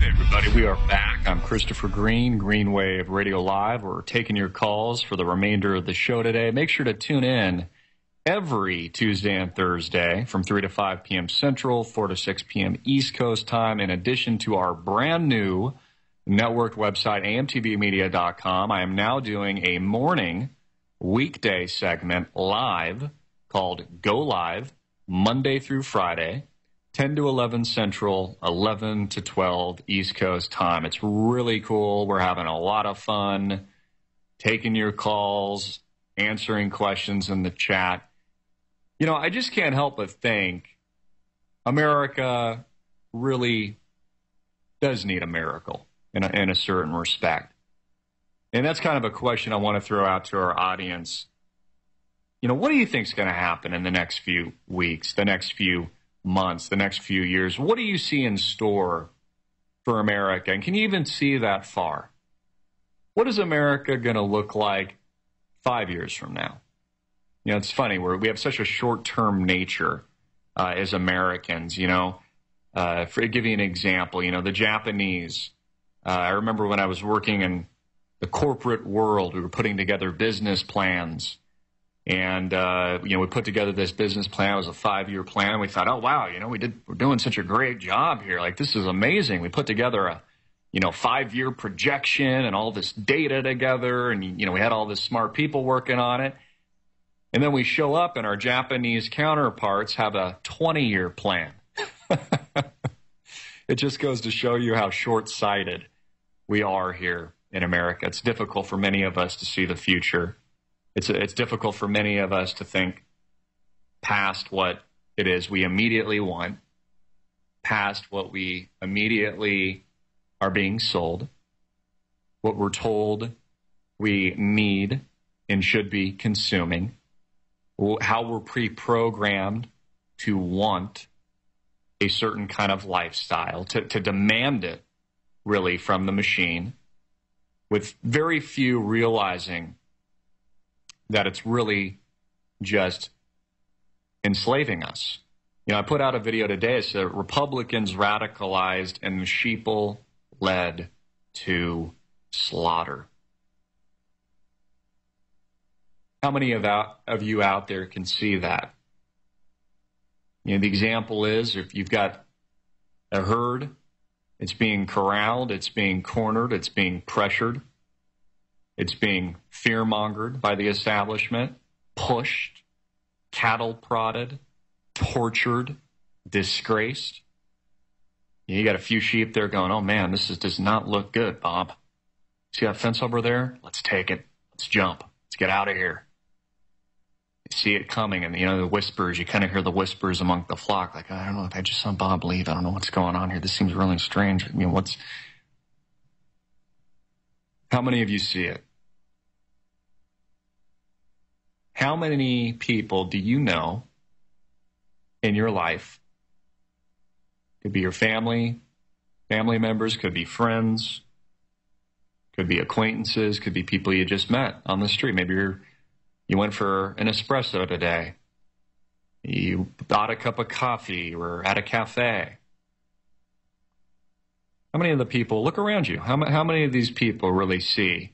Everybody, we are back. I'm Christopher Green, Green Wave Radio Live. We're taking your calls for the remainder of the show today. Make sure to tune in every Tuesday and Thursday from 3 to 5 p.m. Central, 4 to 6 p.m. East Coast time, in addition to our brand new networked website, amtvmedia.com. I am now doing a morning weekday segment live called Go Live, Monday through Friday, 10 to 11 Central, 11 to 12 East Coast time. It's really cool. We're having a lot of fun taking your calls, answering questions in the chat. You know, I just can't help but think America really does need a miracle in a certain respect. And that's kind of a question I want to throw out to our audience. You know, what do you think is going to happen in the next few weeks, the next few months, the next few years? What do you see in store for America? And can you even see that far? What is America going to look like 5 years from now? You know, it's funny, we have such a short-term nature as Americans, you know. To give you an example, you know, the Japanese, I remember when I was working in the corporate world, we were putting together business plans. And, you know, we put together this business plan. It was a 5-year plan. We thought, oh, wow, you know, we're doing such a great job here. Like, this is amazing. We put together a, 5-year projection and all this data together. And, you know, we had all this smart people working on it. And then we show up and our Japanese counterparts have a 20-year plan. It just goes to show you how short-sighted we are here in America. It's difficult for many of us to see the future. It's difficult for many of us to think past what it is we immediately want, past what we immediately are being sold, what we're told we need and should be consuming, how we're pre-programmed to want a certain kind of lifestyle, to demand it really from the machine, with very few realizing that it's really just enslaving us. You know, I put out a video today. It said Republicans radicalized and the sheeple led to slaughter. How many of you out there can see that? You know, the example is if you've got a herd, it's being corralled, it's being cornered, it's being pressured. It's being fear-mongered by the establishment, pushed, cattle prodded, tortured, disgraced. You got a few sheep there going, oh, man, this does not look good, Bob. See that fence over there? Let's take it. Let's jump. Let's get out of here. You see it coming, and, you know, the whispers, you kind of hear the whispers among the flock, like, I don't know, if I just saw Bob leave, I don't know what's going on here. This seems really strange. I mean, how many of you see it? How many people do you know in your life? Could be your family members, could be friends, could be acquaintances, could be people you just met on the street. Maybe you went for an espresso today. You bought a cup of coffee, you were at a cafe. How many of the people, look around you, how many of these people really see?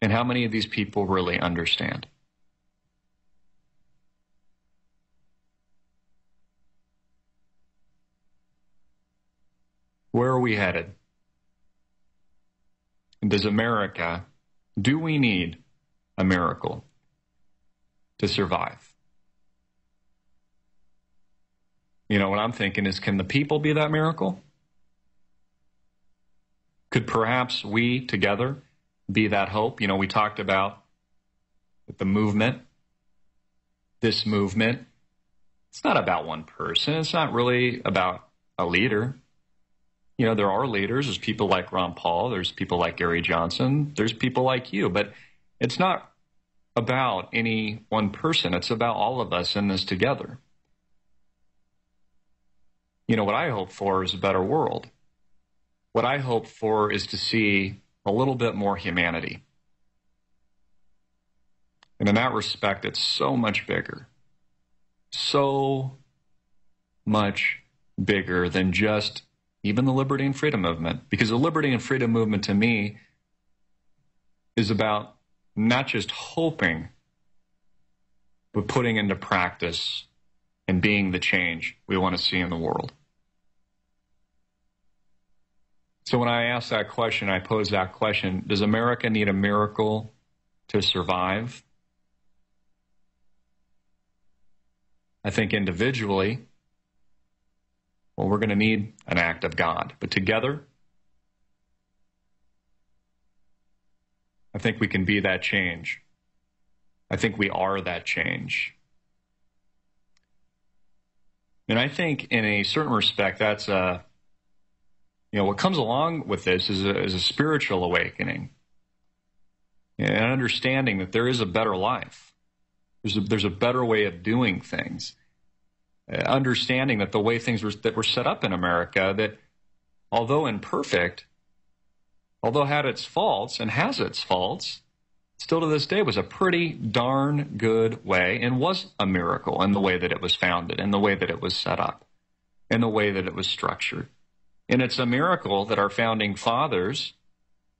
And how many of these people really understand? Where are we headed? And do we need a miracle to survive? You know, what I'm thinking is, can the people be that miracle? Could perhaps we together be that hope? You know, we talked about the movement, this movement. It's not about one person. It's not really about a leader. You know, there are leaders. There's people like Ron Paul. There's people like Gary Johnson. There's people like you. But it's not about any one person. It's about all of us in this together. You know, what I hope for is a better world. What I hope for is to see a little bit more humanity. And in that respect, it's so much bigger. So much bigger than just even the liberty and freedom movement. Because the liberty and freedom movement to me is about not just hoping, but putting into practice and being the change we want to see in the world. So when I ask that question, I pose that question, does America need a miracle to survive? I think individually, well, we're going to need an act of God. But together, I think we can be that change. I think we are that change. And I think in a certain respect, that's what comes along with this is a spiritual awakening and an understanding that there is a better life. There's a better way of doing things. Understanding that the way things that were set up in America, that although imperfect, although had its faults and has its faults, still to this day was a pretty darn good way and was a miracle in the way that it was founded, in the way that it was set up, in the way that it was structured. And it's a miracle that our founding fathers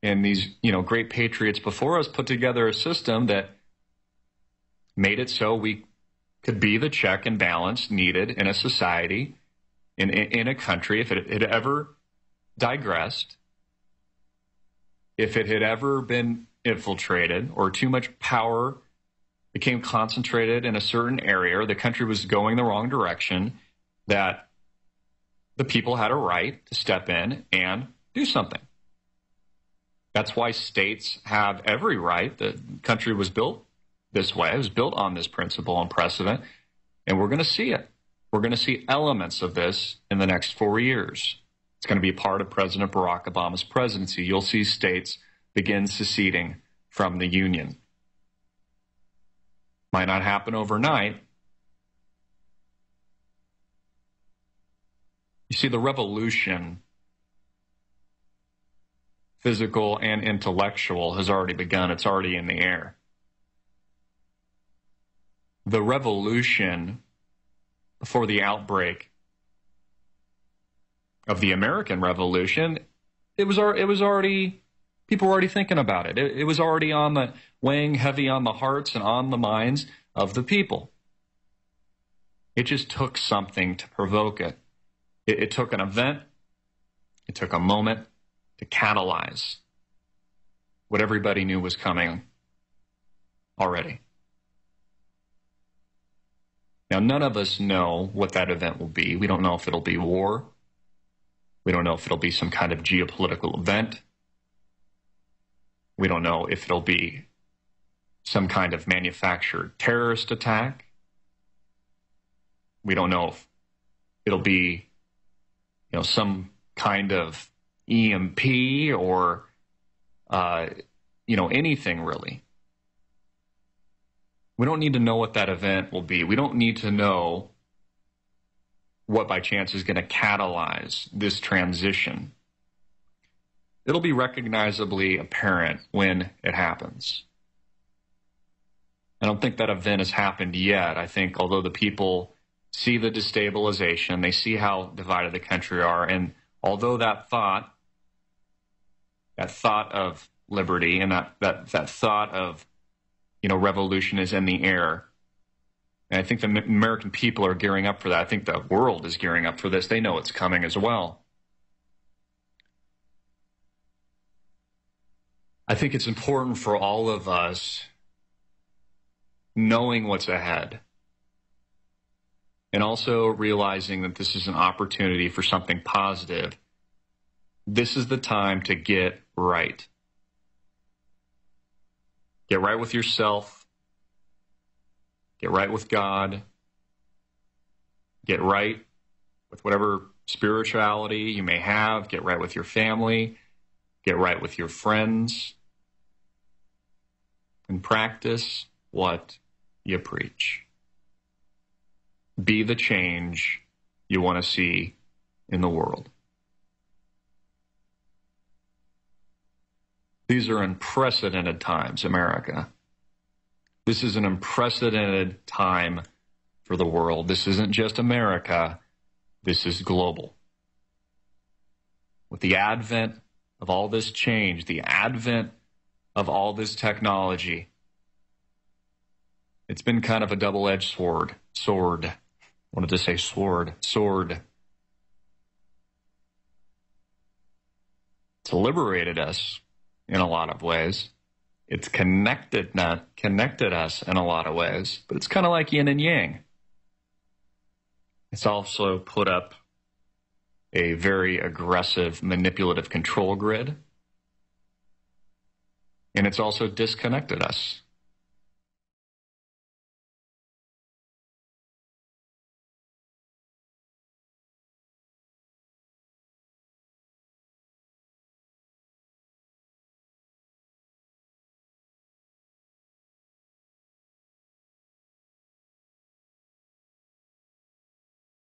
and these, great patriots before us put together a system that made it so we could be the check and balance needed in a society, in a country, if it had ever digressed, if it had ever been infiltrated or too much power became concentrated in a certain area, or the country was going the wrong direction, that the people had a right to step in and do something. That's why states have every right. The country was built this way. It was built on this principle and precedent, and we're going to see it. We're going to see elements of this in the next 4 years. It's going to be part of President Barack Obama's presidency. You'll see states begin seceding from the Union. Might not happen overnight. You see, the revolution, physical and intellectual, has already begun. It's already in the air. The revolution before the outbreak of the American Revolution, it was already, people were already thinking about it. It was already weighing heavy on the hearts and on the minds of the people. It just took something to provoke it. It took an event, it took a moment to catalyze what everybody knew was coming already. Now, none of us know what that event will be. We don't know if it'll be war. We don't know if it'll be some kind of geopolitical event. We don't know if it'll be some kind of manufactured terrorist attack. We don't know if it'll be, some kind of EMP or, anything really. We don't need to know what that event will be. We don't need to know what by chance is going to catalyze this transition. It'll be recognizably apparent when it happens. I don't think that event has happened yet. I think although the people see the destabilization, they see how divided the country are, and although that thought of liberty and that thought of revolution is in the air. And I think the American people are gearing up for that. I think the world is gearing up for this. They know it's coming as well. I think it's important for all of us, knowing what's ahead, and also realizing that this is an opportunity for something positive. This is the time to get right. Get right with yourself. Get right with God. Get right with whatever spirituality you may have. Get right with your family. Get right with your friends. And practice what you preach. Be the change you want to see in the world. These are unprecedented times, America. This is an unprecedented time for the world. This isn't just America. This is global. with the advent of all this change, the advent of all this technology, it's been kind of a double-edged sword. I wanted to say sword. It's liberated us in a lot of ways. It's connected us in a lot of ways, but it's kind of like yin and yang. It's also put up a very aggressive, manipulative control grid, and it's also disconnected us